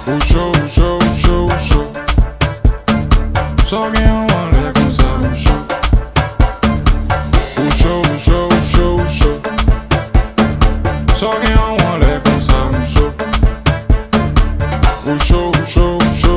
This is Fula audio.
Au chaud, chaud, chaud, chaud. Sors bien en l'air comme ça, au chaud. Au chaud, chaud, chaud, chaud. Sors bien en l'air comme ça, au chaud. Au chaud, chaud, chaud.